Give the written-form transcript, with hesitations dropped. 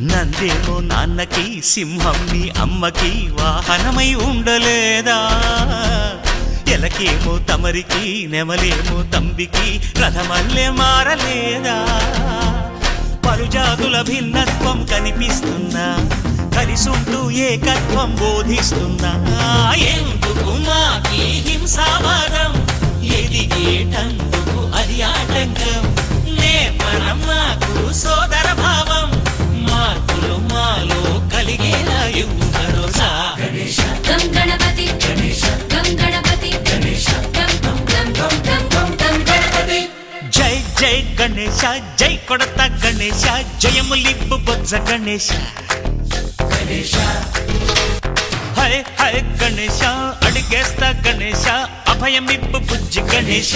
నందేమో నాన్నకి సింహం నీ అమ్మకి వాహనమై ఉండలేదా ఎలకేమో తమరికి నెమలేమో తంబికి రథమల్లే మారలేదా పలుజాతుల భిన్నత్వం కనిపిస్తున్నా కలిసుంటూ ఏకత్వం బోధిస్తున్నా ఎందుకు మాకి హింసావాదం ఎదిగేటందుకు అది ఆటంకం నేర్పడం మాకు సోదర భావం మార్పులు మాలో కలిగేలా ఇవ్వు భరోసా గం గణపతి గం గణపతి గం గం గం గం గం గం గణపతి జై జై గణేశ జై కొడత గణేశ జయములిప్పు బొజ్జ గణేశ హై హై గణేశ అడిగేస్తా గణేశ అభయమిప్పు బుజ్జి గణేశ